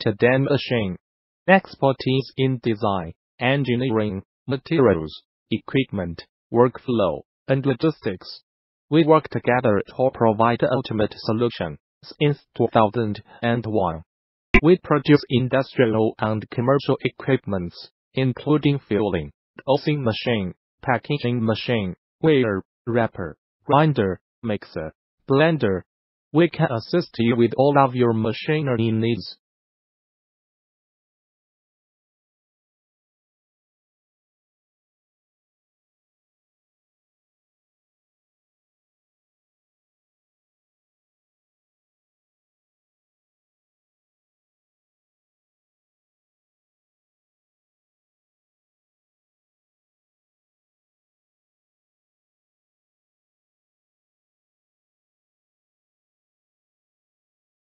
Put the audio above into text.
end-to-end machine expertise in design, engineering, materials, equipment, workflow, and logistics. We work together to provide the ultimate solution. Since 2001, we produce industrial and commercial equipments, including filling, dosing machine, packaging machine, weigher, wrapper, grinder, mixer, blender. We can assist you with all of your machinery needs.